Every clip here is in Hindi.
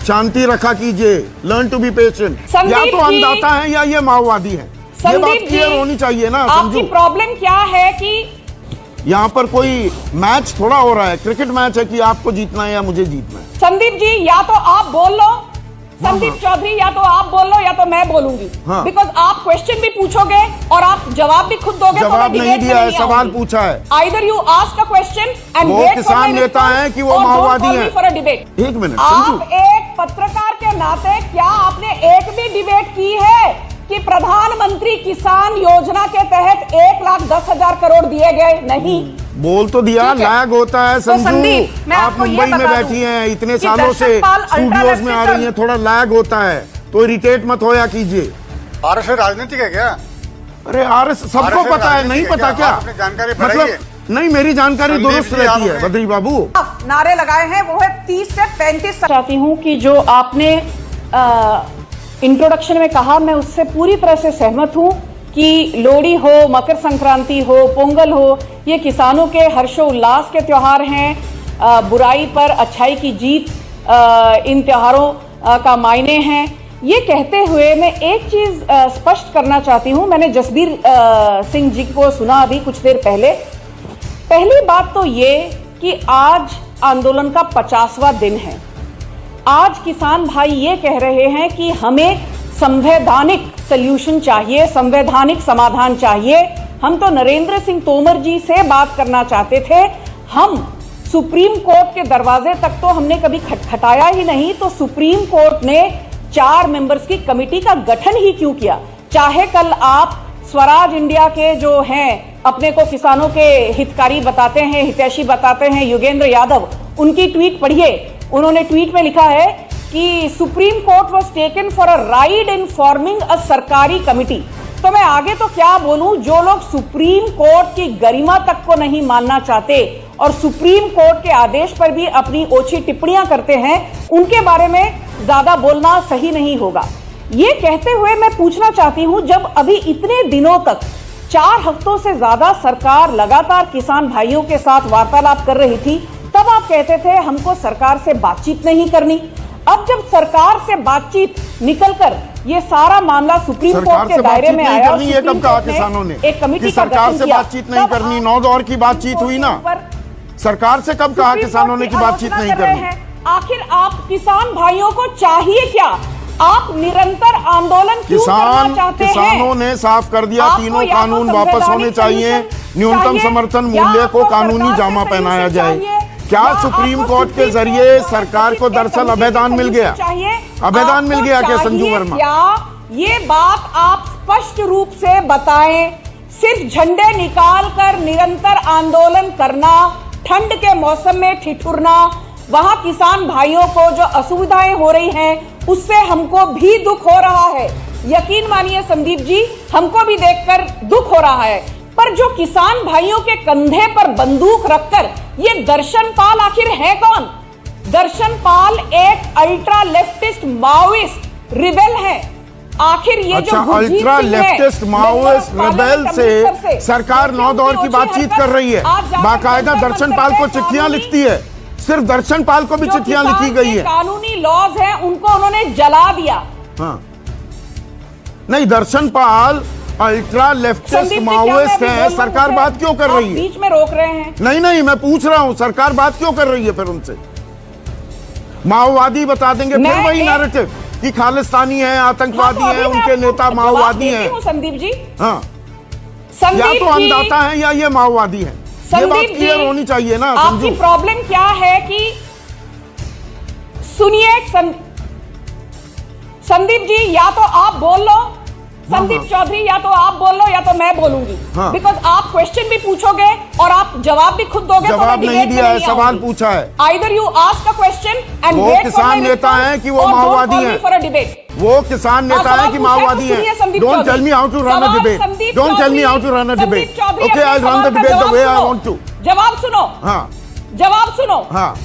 शांति रखा कीजिए, लर्न टू बी पेशेंट। या तो अन्नदाता है या ये माओवादी है, ये बात क्लियर होनी चाहिए ना। आपकी प्रॉब्लम क्या है कि यहाँ पर कोई मैच थोड़ा हो रहा है, क्रिकेट मैच है कि आपको जीतना है या मुझे जीतना है। संदीप जी या तो आप बोल लो, संदीप चौधरी या तो आप बोल लो या तो मैं बोलूंगी, बिकॉज आप क्वेश्चन भी पूछोगे और आप जवाब भी खुद दोगे। जवाब नहीं दिया है, सवाल पूछा है। Either you ask a question and वो किसान नेता है कि वो माओवादी है। For a debate. एक मिनट, आप एक पत्रकार के नाते क्या आपने एक भी डिबेट की है कि प्रधानमंत्री किसान योजना के तहत 1,10,000 करोड़ दिए गए? नहीं। बोल तो दिया, लैग होता है संजू। आप मुंबई में बैठी हैं, इतने सालों से स्टूडियोज में आ रही हैं, थोड़ा लैग होता है, तो इरिटेट मत होया कीजिए। आरएसएस राजनीतिक है क्या? अरे आरएसएस सबको पता है, नहीं पता क्या? मतलब नहीं, मेरी जानकारी दुरुस्त रहती है बद्री बाबू। नारे लगाए हैं वो है 30 से 35। चाहती हूँ कि जो आपने इंट्रोडक्शन में कहा, मैं उससे पूरी तरह से सहमत हूँ कि लोहड़ी हो, मकर संक्रांति हो, पोंगल हो, ये किसानों के हर्षोल्लास के त्योहार हैं। बुराई पर अच्छाई की जीत इन त्योहारों का मायने हैं। ये कहते हुए मैं एक चीज स्पष्ट करना चाहती हूँ। मैंने जसबीर सिंह जी को सुना अभी कुछ देर पहले। पहली बात तो ये कि आज आंदोलन का 50वां दिन है। आज किसान भाई ये कह रहे हैं कि हमें संवैधानिक सल्यूशन चाहिए, संवैधानिक समाधान चाहिए। हम तो नरेंद्र सिंह तोमर जी से बात करना चाहते थे। हम सुप्रीम कोर्ट के दरवाजे तक तो हमने कभी खटखटाया ही नहीं, तो सुप्रीम कोर्ट ने 4 मेंबर्स की कमेटी का गठन ही क्यों किया? चाहे कल आप स्वराज इंडिया के जो हैं, अपने को किसानों के हितकारी बताते हैं, हितैषी बताते हैं, योगेंद्र यादव, उनकी ट्वीट पढ़िए। उन्होंने ट्वीट में लिखा है कि supreme court was taken for a ride in forming a सरकारी कमिटी। तो मैं आगे तो क्या बोलूं, जो लोग सुप्रीम कोर्ट की गरिमा तक को नहीं मानना चाहते और सुप्रीम कोर्ट के आदेश पर भी अपनी ओछी टिप्पणियां करते हैं, उनके बारे में ज्यादा बोलना सही नहीं होगा। ये कहते हुए मैं पूछना चाहती हूं, जब अभी इतने दिनों तक 4 हफ्तों से ज्यादा सरकार लगातार किसान भाइयों के साथ वार्तालाप कर रही थी, तब आप कहते थे हमको सरकार से बातचीत नहीं करनी। अब जब सरकार से बातचीत निकलकर ये सारा मामला सुप्रीम कोर्ट के दायरे में आया, ये कब कहा किसानों ने एक कमेटी सरकार से बातचीत नहीं करनी? 9 दौर की बातचीत हुई ना, सरकार से कब कहा किसानों ने कि बातचीत नहीं करनी? आखिर आप किसान भाइयों को चाहिए क्या? आप निरंतर आंदोलन क्यों करना चाहते हैं? किसानों ने साफ कर दिया, तीनों कानून वापस होने चाहिए, न्यूनतम समर्थन मूल्य को कानूनी जामा पहनाया जाए। क्या सुप्रीम कोर्ट के जरिए सरकार को दरअसल अभेदान मिल गया? अभेदान मिल गया क्या संजू वर्मा? क्या ये बात आप स्पष्ट रूप से बताएं। सिर्फ झंडे निकाल कर निरंतर आंदोलन करना, ठंड के मौसम में ठिठुरना, वहां किसान भाइयों को जो असुविधाएं हो रही हैं उससे हमको भी दुख हो रहा है। यकीन मानिए संदीप जी, हमको भी देखकर दुख हो रहा है। पर जो किसान भाइयों के कंधे पर बंदूक रखकर ये दर्शन पाल आखिर है कौन? दर्शन पाल एक अल्ट्रा लेफ्टिस्ट माओइस्ट रिबेल है। आखिर ये जो अल्ट्रा लेफ्टिस्ट माओइस्ट रिबेल से सरकार 9 दौर की बातचीत कर रही है, बाकायदा दर्शन पाल को चिट्ठियां लिखती है। सिर्फ दर्शन पाल को भी चिट्ठियां लिखी गई है। कानूनी लॉज हैं उनको उन्होंने जला दिया। हाँ, नहीं, दर्शन पाल अल्ट्रा लेफ्टिस्ट माओइस्ट है, सरकार बात क्यों कर रही है? बीच में रोक रहे हैं। नहीं, मैं पूछ रहा हूं सरकार बात क्यों कर रही है? फिर उनसे माओवादी बता देंगे, फिर वही नैरेटिव कि खालिस्तानी है, आतंकवादी है, उनके नेता माओवादी हैं। संदीप जी, हाँ, या तो अन्नदाता है या ये माओवादी है, ये बात क्लियर होनी चाहिए ना। आपकी प्रॉब्लम क्या है कि सुनिए संदीप जी, या तो आप बोल लो, संदीप चौधरी, या तो आप बोल लो या तो मैं बोलूंगी, बिकॉज आप क्वेश्चन भी पूछोगे और आप जवाब भी खुद दोगे। जवाब नहीं दिया है, सवाल पूछा है। Either you ask a question and वो किसान नेता है कि वो माओवादी है? For a debate. वो किसान नेता है कि माओवादी है? Don't tell me how to run a debate, don't tell me how to run a debate. Okay, I run the debate the way I want to. जवाब सुनो। हाँ, जवाब सुनो। हाँ,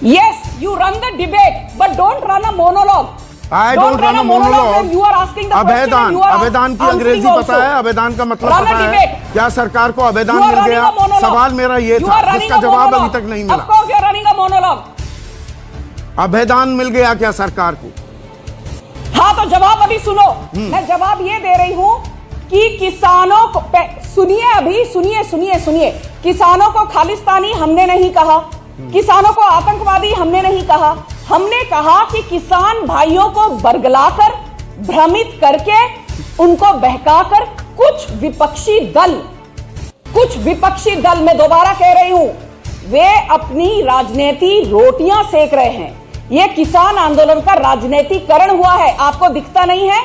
yes you run the debate but don't run a monologue. I don't run a monologue. You are asking the अभेदान, अभेदान की अंग्रेजी पता है? अभेदान का मतलब पता है? क्या सरकार को अभेदान मिल गया? सवाल मेरा ये था जिसका जवाब अभी तक नहीं मिला। Of course you are running a monologue. अभयदान मिल गया क्या सरकार को? हाँ, तो जवाब अभी सुनो। मैं जवाब ये दे रही हूं कि किसानों को सुनिए, अभी सुनिए। किसानों को खालिस्तानी हमने नहीं कहा, किसानों को आतंकवादी हमने नहीं कहा। हमने कहा कि किसान भाइयों को बरगलाकर, भ्रमित करके, उनको बहकाकर कुछ विपक्षी दल, मैं दोबारा कह रही हूं, वे अपनी राजनीति रोटियां सेक रहे हैं। यह किसान आंदोलन का राजनीतिकरण हुआ है, आपको दिखता नहीं है?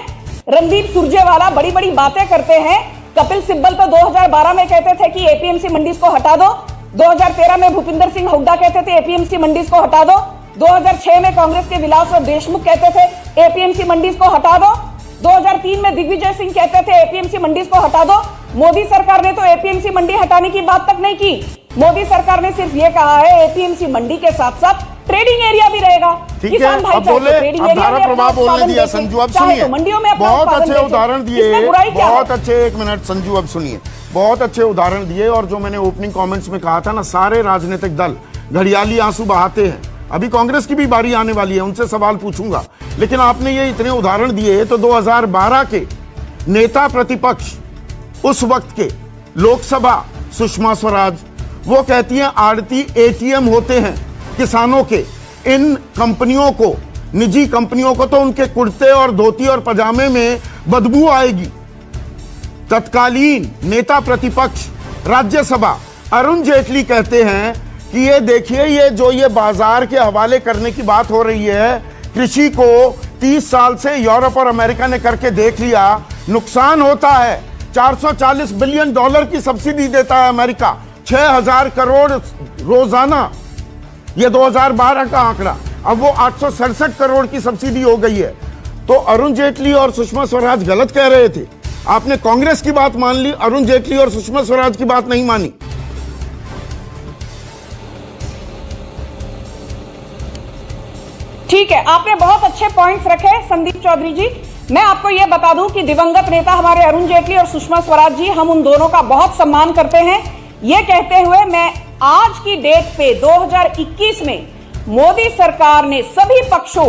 रणदीप सुरजेवाला बड़ी बड़ी बातें करते हैं। कपिल सिब्बल तो 2012 में कहते थे कि एपीएमसी मंडीज को हटा दो। 2013 में भूपिंदर सिंह हुड्डा कहते थे एपीएमसी मंडीज को हटा दो। 2006 में कांग्रेस के विलासराव देशमुख कहते थे एपीएमसी मंडीज को हटा दो। 2003 में दिग्विजय सिंह कहते थे एपीएमसी मंडीज को हटा दो। मोदी सरकार ने तो एपीएमसी मंडी हटाने की बात तक नहीं की। मोदी सरकार ने सिर्फ ये कहा है एपीएमसी मंडी के साथ साथ ट्रेडिंग एरिया भी रहेगा। ठीक है, अब बोले, अब धारा प्रभाव बोलने दिया संजू। अब सुनिए, बहुत अच्छे उदाहरण दिए, बहुत अच्छे, एक मिनट संजू, अब सुनिए, बहुत अच्छे उदाहरण दिए। और जो मैंने ओपनिंग कमेंट्स में कहा था ना, सारे राजनीतिक दल घड़ियाली आंसू बहाते हैं। अभी कांग्रेस की भी बारी आने वाली है, उनसे सवाल पूछूंगा, लेकिन आपने ये इतने उदाहरण दिए। तो 2012 के नेता प्रतिपक्ष उस वक्त के लोकसभा सुषमा स्वराज, वो कहती हैं आड़ती एटीएम होते हैं किसानों के। इन कंपनियों को, निजी कंपनियों को तो उनके कुर्ते और धोती और पजामे में बदबू आएगी। तत्कालीन नेता प्रतिपक्ष राज्यसभा अरुण जेटली कहते हैं कि ये देखिए, ये बाजार के हवाले करने की बात हो रही है, कृषि को 30 साल से यूरोप और अमेरिका ने करके देख लिया, नुकसान होता है। 440 बिलियन डॉलर की सब्सिडी देता है अमेरिका, 6000 करोड़ रोजाना, ये 2012 का आंकड़ा। अब वो 867 करोड़ की सब्सिडी हो गई है। तो अरुण जेटली और सुषमा स्वराज गलत कह रहे थे। आपने कांग्रेस की बात मान ली, अरुण जेटली और सुषमा स्वराज की बात नहीं मानी। ठीक है, आपने बहुत अच्छे पॉइंट्स रखे संदीप चौधरी जी। मैं आपको यह बता दूं कि दिवंगत नेता हमारे अरुण जेटली और सुषमा स्वराज जी, हम उन दोनों का बहुत सम्मान करते हैं। यह कहते हुए मैं आज की डेट पे 2021 में मोदी सरकार ने सभी पक्षों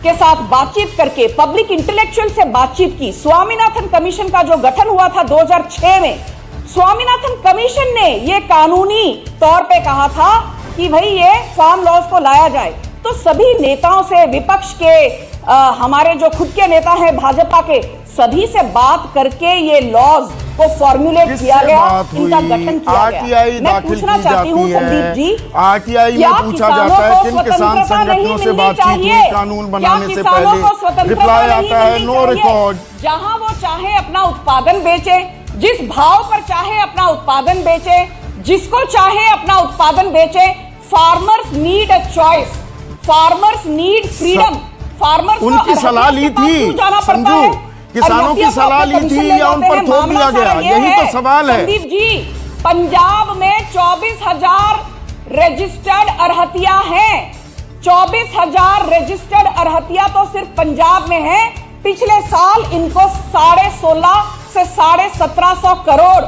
के साथ बातचीत करके पब्लिक इंटेलेक्चुअल से बातचीत की। स्वामीनाथन कमीशन का जो गठन हुआ था 2006 में, स्वामीनाथन कमीशन ने यह कानूनी तौर पे कहा था कि भाई ये फार्म लॉज को लाया जाए। तो सभी नेताओं से, विपक्ष के, हमारे जो खुद के नेता हैं भाजपा के, सभी से बात करके ये लॉज को फॉर्मुलेट किया गया, इनका गठन किया गया। मैं पूछना चाहती हूँ संदीप जी, आरटीआई में पूछा जाता है किन किसान संगठनों से बातचीत हुई कानून बनाने से पहले, रिप्लाई आता है नो रिकॉर्ड। जहां वो चाहे अपना उत्पादन बेचे, जिस भाव पर चाहे अपना उत्पादन बेचे, जिसको चाहे अपना उत्पादन बेचे। Farmers need a choice, farmers need freedom. Farmers उनकी सलाह ली थी संजू, किसानों की सलाह ली थी या उन पर थोप दिया गया, यही तो सवाल है। संदीप जी, पंजाब में 24,000 रजिस्टर्ड अरहतिया हैं। 24,000 रजिस्टर्ड अरहतिया तो सिर्फ पंजाब में है। पिछले साल इनको 16.5 से 1750 करोड़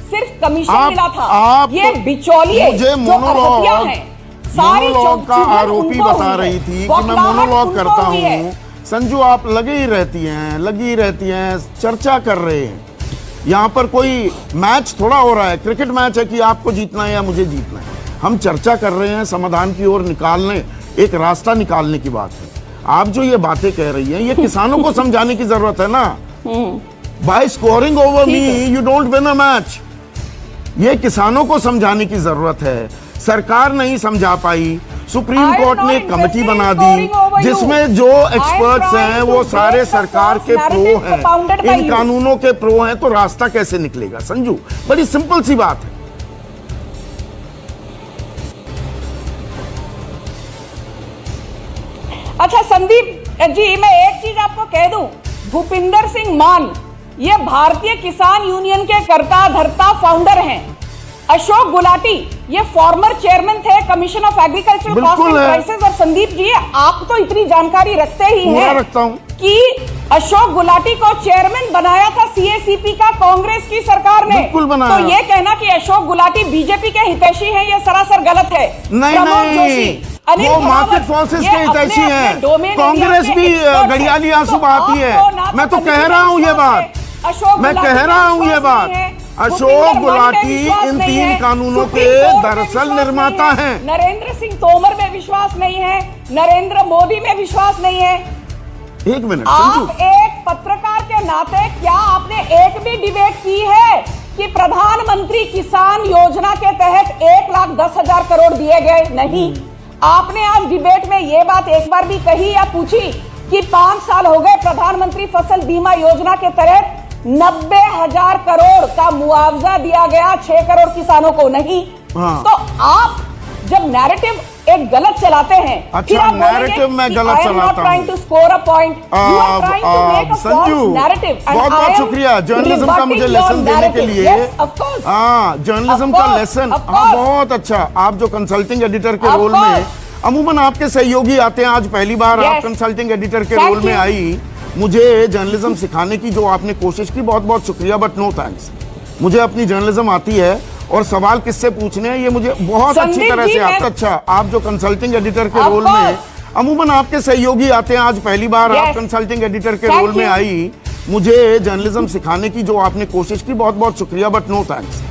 सिर्फ कमीशन मिला था। ये बिचौलिए जो अरहतिया हैं, मोनोलॉग का आरोपी बता रही थी कि मैं मोनोलॉग करता हूँ। संजू, आप लगी रहती हैं, चर्चा कर रहे हैं। यहाँ पर कोई मैच थोड़ा हो रहा है, क्रिकेट मैच है कि आपको जीतना है या मुझे जीतना है। हम चर्चा कर रहे हैं, समाधान की ओर निकालने, एक रास्ता निकालने की बात है। आप जो ये बातें कह रही हैं, ये किसानों को समझाने की जरूरत है ना। By scoring over me you don't win a match, ये किसानों को समझाने की जरूरत है। सरकार नहीं समझा पाई, सुप्रीम कोर्ट ने एक कमेटी बना दी जिसमें जो एक्सपर्ट्स हैं वो सारे सरकार के प्रो हैं, इन कानूनों के प्रो हैं। तो रास्ता कैसे निकलेगा संजू? बड़ी सिंपल सी बात है। अच्छा संदीप जी, मैं एक चीज आपको कह दूं, भूपिंदर सिंह मान ये भारतीय किसान यूनियन के कर्ता धर्ता फाउंडर हैं। अशोक गुलाटी ये फॉर्मर चेयरमैन थे commission of agriculture cost and prices. और संदीप जी, आप तो इतनी जानकारी रखते ही हैं कि अशोक गुलाटी को चेयरमैन बनाया था सीएसीपी का कांग्रेस की सरकार ने। तो ये कहना कि अशोक गुलाटी बीजेपी के हितैषी हैं, ये सरासर गलत है। नहीं, अनिल वो घोरावत, मार्केट फोर्सेस ये के हितैषी अपने हैं, डोमेन कांग्रेस एरिया भी के एक्सपर्ट घड़ियाली हैं। आंसू तो बहाती है। आपको ना मैं तो कमिटी कह में रहा हूं ये विश्वास बात, है, अशोक मैं गुलाटी कह में रहा हूं ये विश्वास बात। नहीं है, अशोक भूपिंदर मान में गुलाटी विश्वास इन नहीं 3 है, कानूनों के सुप्रीम कोर्ट में दरअसल विश्वास निर्माता नहीं है, हैं। नरेंद्र सिंह तोमर में विश्वास नहीं है, नरेंद्र मोदी में विश्वास नहीं है। एक मिनट संजू, आप एक पत्रकार के नाते क्या आपने एक भी डिबेट की है कि प्रधानमंत्री किसान योजना के तहत 1,10,000 करोड़ दिए गए? नहीं। आपने आज डिबेट में यह बात एक बार भी कही या पूछी कि 5 साल हो गए प्रधानमंत्री फसल बीमा योजना के तहत 90,000 करोड़ का मुआवजा दिया गया 6 करोड़ किसानों को? नहीं। हाँ। तो आप जब नैरेटिव एक गलत चलाते हैं, अच्छा, फिर आप बोलेंगे नैरेटिव मैं कि गलत I am not चलाता trying हूं। to score a point. You are trying to make a Sanju, false narrative. And बहुत I बहुत am शुक्रिया जर्नलिज्म का मुझे rebutting लेसन your देने के narrative. लिए। Yes, of course. हाँ, जर्नलिज्म Of का course, लेसन, of हाँ, course. बहुत अच्छा। आप जो कंसल्टिंग एडिटर के Of रोल में, course. अमूमन आपके सहयोगी आते हैं, आज पहली बार आप Yes. कंसल्टिंग एडिटर के Thank रोल में you. आई। मुझे जर्नलिज्म सिखाने की जो आपने कोशिश की, बहुत बहुत शुक्रिया, बट नो थैंक्स। मुझे अपनी जर्नलिज्म आती है और सवाल किससे पूछने हैं ये मुझे बहुत अच्छी संदीप तरह जी, से मैं- आता। अच्छा, आप जो कंसल्टिंग एडिटर के Of रोल में, course. अमूमन आपके सहयोगी आते हैं, आज पहली बार आप Yes. कंसल्टिंग एडिटर के Thank रोल में you. आई। मुझे जर्नलिज्म सिखाने की जो आपने कोशिश की, बहुत बहुत शुक्रिया, बट नो थैंक्स।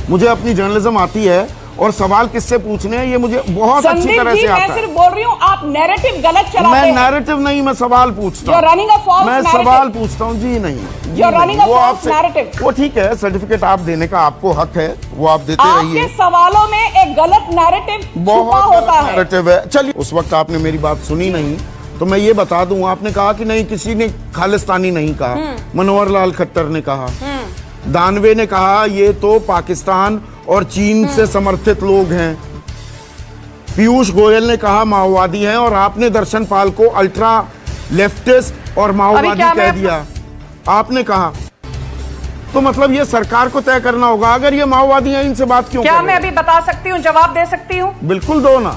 मुझे अपनी जर्नलिज्म आती है और सवाल किससे पूछने हैं ये मुझे बहुत अच्छी संदीप तरह जी, से मैं आता है। सिर्फ बोल रही हूँ आप नैरेटिव गलत चलाते मैं हैं। नैरेटिव नहीं, मैं सवाल पूछता You're running a false मैं narrative. सवाल पूछता हूँ जी। नहीं जी You're नहीं। running a वो false आपसे- narrative. वो ठीक है, सर्टिफिकेट आप देने का आपको हक है, वो आप देते आपके रहिए। सवालों में एक गलत नैरेटिव छुपा बहुत होता गलत है। नैरेटिव है। चलिए, उस वक्त आपने मेरी बात सुनी नहीं, तो मैं ये बता दूं, आपने कहा कि नहीं, किसी ने खालिस्तानी नहीं कहा, मनोहर लाल खट्टर ने कहा, दानवे ने कहा ये तो पाकिस्तान और चीन से समर्थित लोग हैं, पीयूष गोयल ने कहा माओवादी हैं, और आपने दर्शन पाल को अल्ट्रा लेफ्टिस्ट और माओवादी कह दिया। आपने कहा, तो मतलब ये सरकार को तय करना होगा। अगर ये माओवादी हैं, इनसे बात क्यों क्या कर रहे मैं हैं? अभी बता सकती हूँ, जवाब दे सकती हूँ? बिल्कुल दो ना।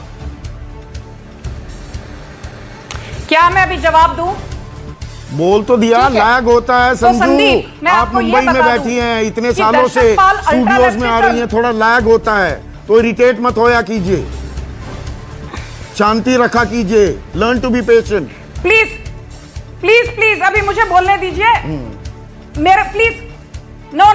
क्या मैं अभी जवाब दूं? बोल तो दिया, ठीक है। लैग होता है तो संजू। संदीप, मैं आप आपको ये मुंबई में बता बैठी दूं हैं, इतने कि सालों से दर्शन पाल स्टूडियोज में आ अल्ट्रा रही हैं, थोड़ा लैग होता है, तो इरिटेट मत होया कीजिए, शांति रखा कीजिए, learn to be patient. Please please please अभी मुझे बोलने दीजिए। मेरे please no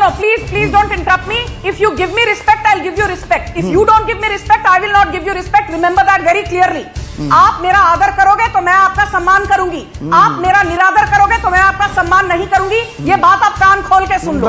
please don't interrupt me. If you give me respect, I'll give you respect. If you don't give me respect, I will not give you respect. Remember that very clearly. आप मेरा आदर करोगे तो मैं आपका सम्मान करूंगी, आप मेरा निरादर करोगे तो मैं आपका सम्मान नहीं करूंगी। ये बात आप कान खोल के सुन लो।